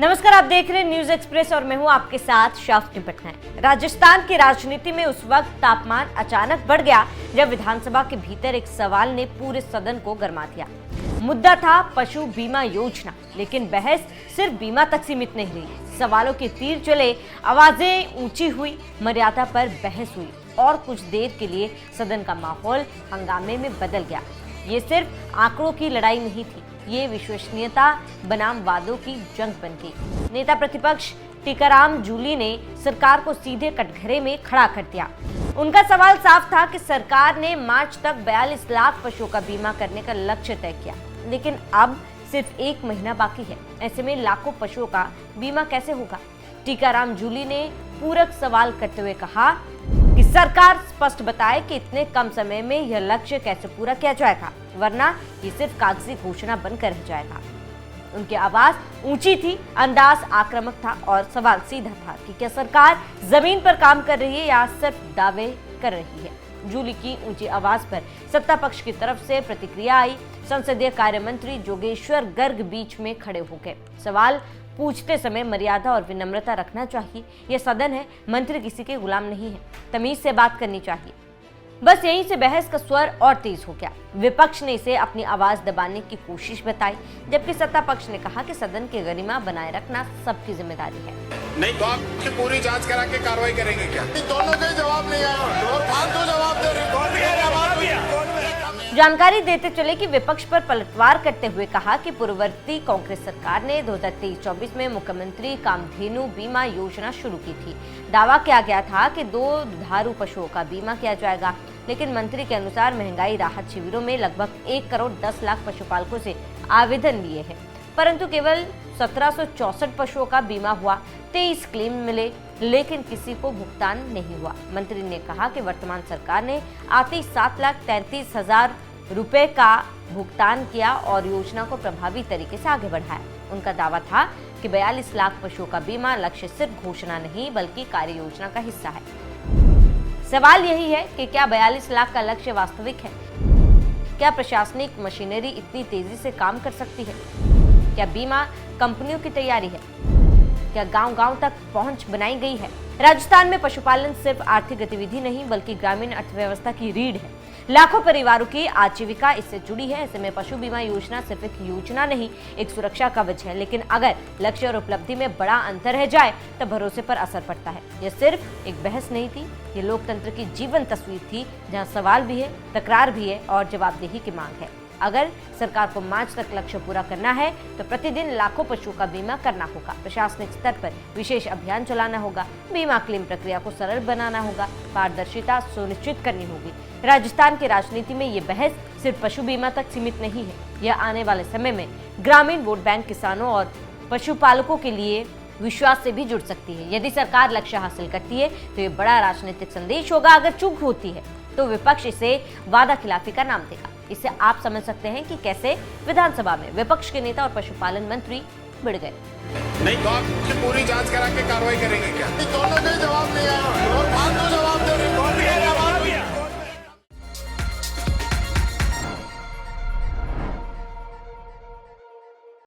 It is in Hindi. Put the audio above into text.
नमस्कार, आप देख रहे हैं न्यूज एक्सप्रेस और मैं हूं आपके साथ शाफ्ती पटनायक। राजस्थान की राजनीति में उस वक्त तापमान अचानक बढ़ गया जब विधानसभा के भीतर एक सवाल ने पूरे सदन को गर्मा दिया। मुद्दा था पशु बीमा योजना, लेकिन बहस सिर्फ बीमा तक सीमित नहीं रही। सवालों के तीर चले, आवाजें ऊंची हुई, मर्यादा पर बहस हुई और कुछ देर के लिए सदन का माहौल हंगामे में बदल गया। ये सिर्फ आंकड़ों की लड़ाई नहीं थी, ये विश्वसनीयता बनाम वादों की जंग बन गई। नेता प्रतिपक्ष टीकाराम जूली ने सरकार को सीधे कटघरे में खड़ा कर दिया। उनका सवाल साफ था कि सरकार ने मार्च तक 42 लाख पशुओं का बीमा करने का लक्ष्य तय किया, लेकिन अब सिर्फ 1 महीना बाकी है। ऐसे में लाखों पशुओं का बीमा कैसे होगा? टीकाराम जूली ने पूरक सवाल करते हुए कहा कि सरकार स्पष्ट बताए कि इतने कम समय में यह लक्ष्य कैसे पूरा किया जाएगा, वरना ये सिर्फ कागजी घोषणा बनकर रह जाएगा। उनकी आवाज ऊंची थी, अंदाज आक्रामक था और सवाल सीधा था कि क्या सरकार जमीन पर काम कर रही है या सिर्फ दावे कर रही है। जूली की ऊंची आवाज पर सत्ता पक्ष की तरफ से प्रतिक्रिया आई। संसदीय कार्य मंत्री जोगेश्वर गर्ग बीच में खड़े हो गए। सवाल पूछते समय मर्यादा और विनम्रता रखना चाहिए। यह सदन है, मंत्री किसी के गुलाम नहीं है, तमीज से बात करनी चाहिए। बस यहीं से बहस का स्वर और तेज हो गया। विपक्ष ने इसे अपनी आवाज दबाने की कोशिश बताई, जबकि सत्ता पक्ष ने कहा कि सदन की गरिमा बनाए रखना सबकी जिम्मेदारी है। नहीं तो आप की पूरी जांच करा के कार्रवाई करेंगे क्या? दोनों के जवाब नहीं आया और फालतू जवाब दे रहे। जानकारी देते चले कि विपक्ष पर पलटवार करते हुए कहा कि पूर्ववर्ती कांग्रेस सरकार ने 2023-24 में मुख्यमंत्री कामधेनु बीमा योजना शुरू की थी। दावा किया गया था कि 2 दुधारू पशुओं का बीमा किया जाएगा, लेकिन मंत्री के अनुसार महंगाई राहत शिविरों में लगभग 1 करोड़ 10 लाख पशुपालकों से आवेदन लिए हैं, परंतु केवल 1764 पशुओं का बीमा हुआ। 23 क्लेम मिले, लेकिन किसी को भुगतान नहीं हुआ। मंत्री ने कहा कि वर्तमान सरकार ने आते ही 7,33,000 रुपए का भुगतान किया और योजना को प्रभावी तरीके से आगे बढ़ाया। उनका दावा था कि 42 लाख पशुओं का बीमा लक्ष्य सिर्फ घोषणा नहीं बल्कि कार्य योजना का हिस्सा है। सवाल यही है कि क्या 42 लाख का लक्ष्य वास्तविक है? क्या प्रशासनिक मशीनरी इतनी तेजी से काम कर सकती है? क्या बीमा कंपनियों की तैयारी है? क्या गांव-गांव तक पहुंच बनाई गई है? राजस्थान में पशुपालन सिर्फ आर्थिक गतिविधि नहीं बल्कि ग्रामीण अर्थव्यवस्था की रीढ़ है। लाखों परिवारों की आजीविका इससे जुड़ी है। ऐसे में पशु बीमा योजना सिर्फ एक योजना नहीं, एक सुरक्षा कवच है। लेकिन अगर लक्ष्य और उपलब्धि में बड़ा अंतर रह जाए तो भरोसे पर असर पड़ता है। यह सिर्फ एक बहस नहीं थी, ये लोकतंत्र की जीवन तस्वीर थी, जहाँ सवाल भी है, तकरार भी है और जवाबदेही की मांग है। अगर सरकार को मार्च तक लक्ष्य पूरा करना है तो प्रतिदिन लाखों पशुओं का बीमा करना होगा। प्रशासनिक स्तर पर विशेष अभियान चलाना होगा, बीमा क्लेम प्रक्रिया को सरल बनाना होगा, पारदर्शिता सुनिश्चित करनी होगी। राजस्थान की राजनीति में ये बहस सिर्फ पशु बीमा तक सीमित नहीं है, यह आने वाले समय में ग्रामीण वोट बैंक, किसानों और पशुपालकों के लिए विश्वास से भी जुड़ सकती है। यदि सरकार लक्ष्य हासिल करती है तो ये बड़ा राजनीतिक संदेश होगा। अगर चूक होती है तो विपक्ष इसे वादा खिलाफी का नाम देगा। इससे आप समझ सकते हैं कि कैसे विधानसभा में विपक्ष के नेता और पशुपालन मंत्री भिड़ गए। नहीं तो आप की पूरी जांच करा के कार्रवाई करेंगे क्या? दोनों के जवाब नहीं आया और फालतू जवाब दे रहे।